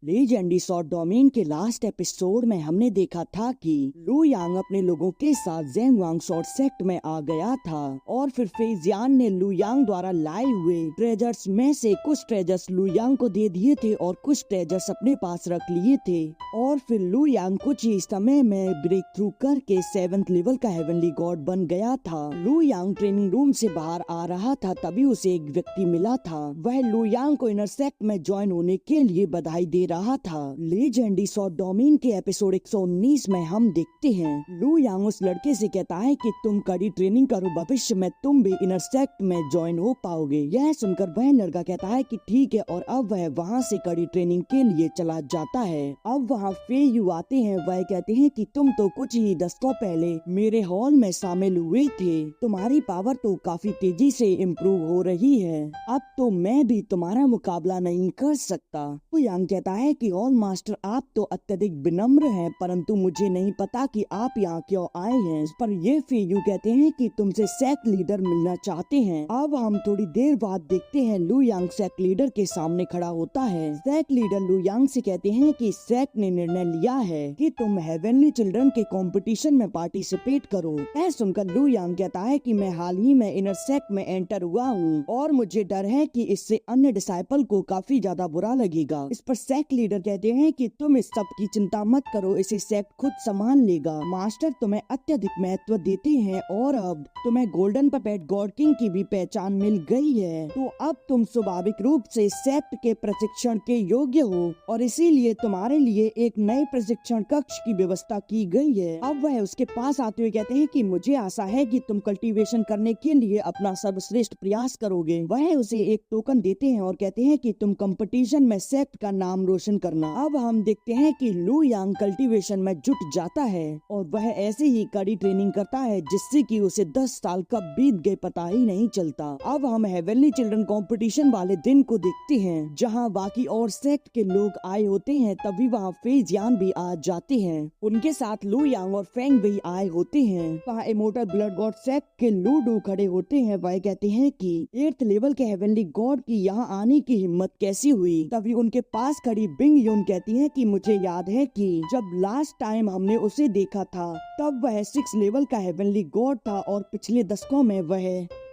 Legendary short domain के last episode में हमने देखा था कि लू यांग अपने लोगों के साथ ज़ेंग वांग शॉर्ट सेक्ट में आ गया था और फिर फेजियान ने लू यांग द्वारा लाए हुए ट्रेजर्स में से कुछ ट्रेजर्स लू यांग को दे दिए थे और कुछ ट्रेजर्स अपने पास रख लिए थे। और फिर लू यांग कुछ ही समय में ब्रेक थ्रू करके 7th लेवल का हेवनली गॉड बन गया था। लू यांग ट्रेनिंग रूम से बाहर आ रहा था, तभी उसे एक व्यक्ति मिला था। वह लू यांग को इनर सेक्ट में ज्वाइन होने के लिए बधाई दे रहा था। लेजेंडरी शॉर्ट डोमेन के एपिसोड 119 में हम देखते हैं लू यांग उस लड़के से कहता है कि तुम कड़ी ट्रेनिंग करो, भविष्य में तुम भी इनर सेक्ट में ज्वाइन हो पाओगे। यह सुनकर वह लड़का कहता है कि ठीक है, और अब वह वहाँ से कड़ी ट्रेनिंग के लिए चला जाता है। अब वहाँ फे यू आते हैं। वह कहते हैं कि तुम तो कुछ ही दशकों पहले मेरे हॉल में शामिल हुए थे, तुम्हारी पावर तो काफी तेजी से इम्प्रूव हो रही है, अब तो मैं भी तुम्हारा मुकाबला नहीं कर सकता। लू यांग कहता है कि ऑल मास्टर, आप तो अत्यधिक विनम्र हैं, परंतु मुझे नहीं पता कि आप यहाँ क्यों आए हैं। पर ये फे यू कहते हैं कि तुमसे सेक्ट लीडर मिलना चाहते हैं। अब हम थोड़ी देर बाद देखते हैं लू यांग सेक्ट लीडर के सामने खड़ा होता है। सेक्ट लीडर लू यांग से कहते हैं कि सेक्ट ने निर्णय लिया है कि तुम हेवनली चिल्ड्रन के कंपटीशन में पार्टिसिपेट करो। यह सुनकर लू यांग कहता है कि मैं हाल ही में इनर सेक्ट में एंटर हुआ हूँ और मुझे डर है कि इससे अन्य डिसाइपल को काफी ज्यादा बुरा लगेगा। इस पर सेक्ट लीडर कहते हैं कि तुम इस सब की चिंता मत करो, इसे सेक्ट खुद संभाल लेगा। मास्टर तुम्हें अत्यधिक महत्व देते हैं और अब तुम्हें गोल्डन पपेट गॉड किंग की भी पहचान मिल गई है, तो अब तुम स्वाभाविक रूप से सेक्ट के प्रशिक्षण के योग्य हो और इसीलिए तुम्हारे लिए एक नए प्रशिक्षण कक्ष की व्यवस्था की गई है। अब वह उसके पास आते हुए कहते हैं कि मुझे आशा है कि तुम कल्टीवेशन करने के लिए अपना सर्वश्रेष्ठ प्रयास करोगे। वह उसे एक टोकन देते हैं और कहते हैं कि तुम कंपटीशन में सेक्ट का नाम रोशन करना। अब हम देखते हैं कि लू यांग कल्टीवेशन में जुट जाता है और वह ऐसे ही कड़ी ट्रेनिंग करता है जिससे कि उसे 10 साल कब बीत गए पता ही नहीं चलता। अब हम हेवनली चिल्ड्रन कंपटीशन वाले दिन को देखते हैं जहां बाकी और सेक्ट के लोग आए होते हैं। तभी वहां फेजियान भी आ जाते हैं, उनके साथ लू यांग और फेंग भी आए होते हैं। वहाँ इमोर्टल ब्लड गॉड सेक्ट के लू डू खड़े होते हैं। वह कहते हैं कि 8th लेवल के हेवनली गॉड की यहाँ आने की हिम्मत कैसी हुई। तभी उनके पास खड़ी बिंग यून कहती है कि मुझे याद है कि जब लास्ट टाइम हमने उसे देखा था तब वह 6 लेवल का हेवनली गॉड था और पिछले दशकों में वह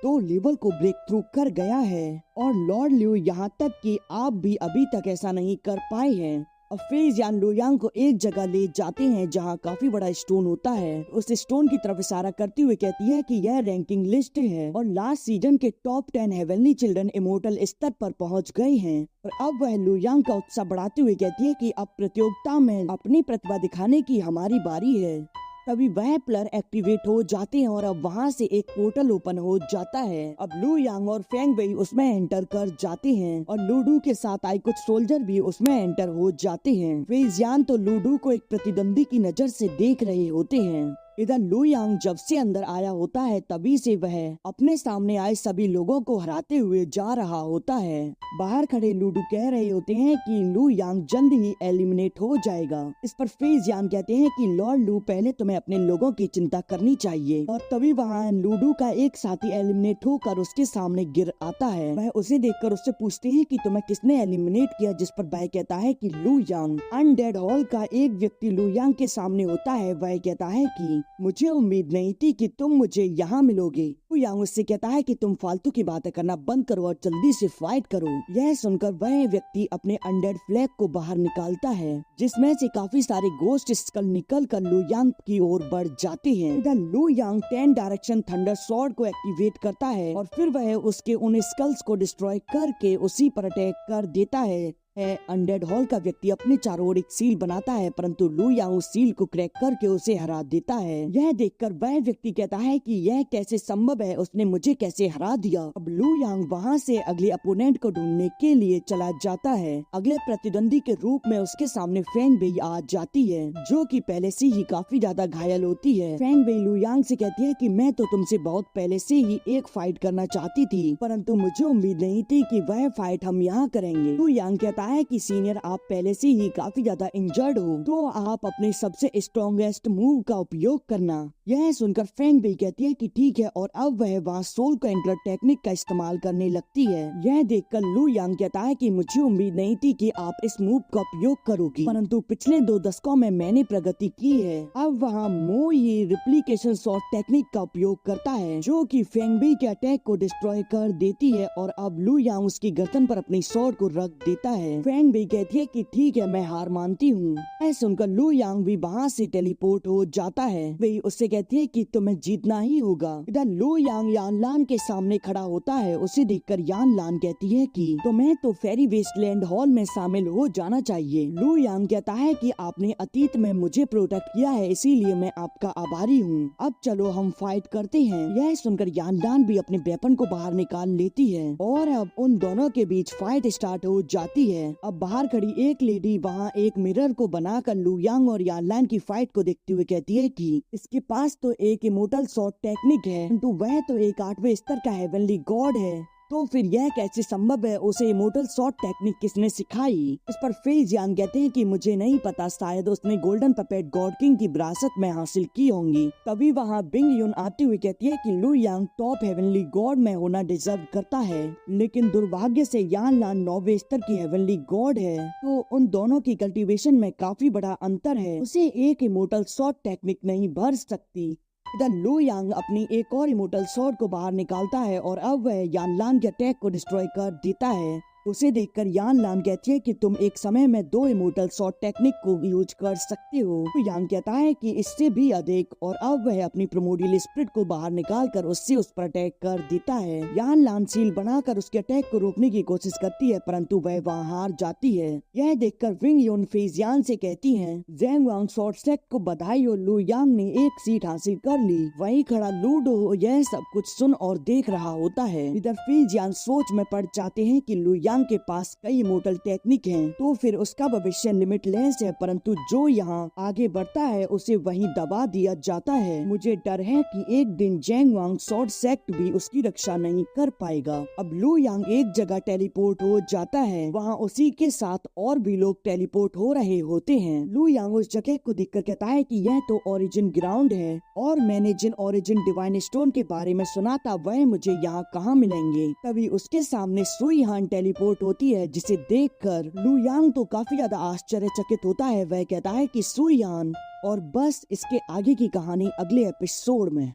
2 लेवल को ब्रेक थ्रू कर गया है। और लॉर्ड ल्यू, यहाँ तक कि आप भी अभी तक ऐसा नहीं कर पाए हैं। और फेजियान लू यांग को एक जगह ले जाते हैं जहाँ काफी बड़ा स्टोन होता है। उस स्टोन की तरफ इशारा करते हुए कहती है कि यह रैंकिंग लिस्ट है और लास्ट सीजन के टॉप 10 हेवनली चिल्ड्रन इमोर्टल स्तर पर पहुँच गए हैं। और अब वह लू यांग का उत्साह बढ़ाते हुए कहती है कि अब प्रतियोगिता में अपनी प्रतिभा दिखाने की हमारी बारी है। तभी वह प्लर एक्टिवेट हो जाते हैं और अब वहाँ से एक पोर्टल ओपन हो जाता है। अब लू यांग और फेंग वेई उसमें एंटर कर जाते हैं और लूडू के साथ आए कुछ सोल्जर भी उसमें एंटर हो जाते हैं। फेजियान तो लूडू को एक प्रतिद्वंदी की नजर से देख रहे होते हैं। इधर लू यांग जब से अंदर आया होता है तभी से वह अपने सामने आए सभी लोगों को हराते हुए जा रहा होता है। बाहर खड़े लूडू कह रहे होते हैं कि लू यांग जल्द ही एलिमिनेट हो जाएगा। इस पर फेजियान कहते हैं कि लॉर्ड लू, पहले तुम्हें अपने लोगों की चिंता करनी चाहिए। और तभी वहाँ लूडू का एक साथी एलिमिनेट होकर उसके सामने गिर आता है। वह उसे देखकर उससे पूछते हैं कि तुम्हें किसने एलिमिनेट किया, जिस पर वह कहता है कि लू यांग। अनडेड हॉल का एक व्यक्ति लू यांग के सामने होता है। वह कहता है कि मुझे उम्मीद नहीं थी कि तुम मुझे यहाँ मिलोगे। लू यांग उससे कहता है कि तुम फालतू की बातें करना बंद करो और जल्दी से फाइट करो। यह सुनकर वह व्यक्ति अपने अनडेड फ्लैग को बाहर निकालता है जिसमें से काफी सारे गोस्ट स्कल निकल कर लू यांग की ओर बढ़ जाते हैं। इधर लू यांग 10 डायरेक्शन थंडर स्वॉर्ड को एक्टिवेट करता है और फिर वह उसके उन स्कल्स को डिस्ट्रॉय करके उसी पर अटैक कर देता है। अनडेड हॉल का व्यक्ति अपने चारों ओर एक सील बनाता है, परंतु लू यांग उस सील को क्रैक करके उसे हरा देता है। यह देखकर वह व्यक्ति कहता है कि यह कैसे संभव है, उसने मुझे कैसे हरा दिया। अब लू यांग वहाँ से अगले अपोनेंट को ढूंढने के लिए चला जाता है। अगले प्रतिद्वंदी के रूप में उसके सामने फेंग वेई आ जाती है, जो कि पहले से ही काफी ज्यादा घायल होती है। फेंग वेई लू यांग से कहती है कि मैं तो तुमसे बहुत पहले से ही एक फाइट करना चाहती थी, परंतु मुझे उम्मीद नहीं थी कि वह फाइट हम यहाँ करेंगे। लू यांग कहता है कि सीनियर, आप पहले से ही काफी ज्यादा इंजर्ड हो, तो आप अपने सबसे स्ट्रॉन्गेस्ट मूव का उपयोग करना। यह सुनकर फैंग भी कहती है कि ठीक है, और अब वह वहाँ सोल कैंकलर टेक्निक का इस्तेमाल करने लगती है। यह देखकर लू यांग कहता है कि मुझे उम्मीद नहीं थी कि आप इस मूव का उपयोग करोगी, परंतु पिछले 2 दशकों में मैंने प्रगति की है। अब वहाँ मो ये रिप्लिकेशन शॉट टेक्निक का उपयोग करता है, जो कि फेंग बी के अटैक को डिस्ट्रॉय कर देती है, और अब लू यांग उसकी गर्दन पर अपनी स्वॉर्ड को रख देता है। फेंग बी कहती है कि ठीक है, मैं हार मानती हूँ। ऐसा सुनकर लू यांग भी वहाँ से टेलीपोर्ट हो जाता है। वही उससे कहती है कि तुम्हें जीतना ही होगा। इधर लू यांग यान लान के सामने खड़ा होता है। उसे देखकर यान लान कहती है कि तुम्हें तो फेरी वेस्टलैंड हॉल में शामिल हो जाना चाहिए। लू यांग कहता है कि आपने अतीत में मुझे प्रोटेक्ट किया है, इसीलिए मैं आपका आभारी हूँ। अब चलो हम फाइट करते हैं। यह सुनकर यान लान भी अपने वेपन को बाहर निकाल लेती है, और अब उन दोनों के बीच फाइट स्टार्ट हो जाती है। अब बाहर खड़ी एक लेडी वहाँ एक मिरर को बनाकर लू यांग और यान लान की फाइट को देखते हुए कहती है कि इसके पास तो एक इमोर्टल शॉट टेक्निक है, किंतु वह तो एक 8वें स्तर का हेवनली गॉड है, तो फिर यह कैसे संभव है? उसे इमोर्टल शॉट टेक्निक किसने सिखाई? इस पर फेई जियांग कहते हैं कि मुझे नहीं पता, शायद उसने गोल्डन पपेट गॉड किंग की विरासत में हासिल की होंगी। तभी वहाँ बिंग यून आती हुई कहती है कि लू यांग टॉप हेवनली गॉड में होना डिजर्व करता है, लेकिन दुर्भाग्य से यान लान 9वें स्तर की हेवनली गॉड है, तो उन दोनों की कल्टीवेशन में काफी बड़ा अंतर है। उसे एक इमोर्टल शॉट टेक्निक नहीं भर सकती। इधर लू यांग अपनी एक और इमोर्टल स्वॉर्ड को बाहर निकालता है, और अब वह यान लान के अटैक को डिस्ट्रॉय कर देता है। उसे देखकर यान लान कहती है कि तुम एक समय में 2 इमोर्टल शॉट टेक्निक को यूज कर सकते हो। तो यान कहता है कि इससे भी अधिक, और अब वह अपनी प्रोमोडियल स्पिरिट को बाहर निकालकर उससे उस पर अटैक कर देता है। यान लान सील बनाकर उसके अटैक को रोकने की कोशिश करती है, परंतु वह वहाँ हार जाती है। यह देखकर विंग यून फेजियान से कहती है, ज़ेंग वांग शॉर्ट सेक्ट को बधाई हो, लू यांग ने एक सीट हासिल कर ली। वहीं खड़ा लूडो यह सब कुछ सुन और देख रहा होता है। इधर फेजियान सोच में पड़ जाते हैं कि लू के पास कई इमोर्टल टेक्निक हैं, तो फिर उसका भविष्य लिमिटलेस है, परंतु जो यहाँ आगे बढ़ता है उसे वहीं दबा दिया जाता है। मुझे डर है कि एक दिन ज़ेंग वांग शॉर्ट सेक्ट भी उसकी रक्षा नहीं कर पाएगा। अब लू यांग एक जगह टेलीपोर्ट हो जाता है, वहाँ उसी के साथ और भी लोग टेलीपोर्ट हो रहे होते हैं। लू यांग उस जगह को देखकर कहता है कि यह तो ओरिजिन ग्राउंड है, और मैंने जिन ओरिजिन डिवाइन स्टोन के बारे में सुना था वह मुझे यहाँ कहाँ मिलेंगे। तभी उसके सामने सुई हान टेलीपोर्ट होती है, जिसे देखकर लू यांग तो काफी ज्यादा आश्चर्यचकित होता है। वह कहता है कि सुई हान, और बस इसके आगे की कहानी अगले एपिसोड में।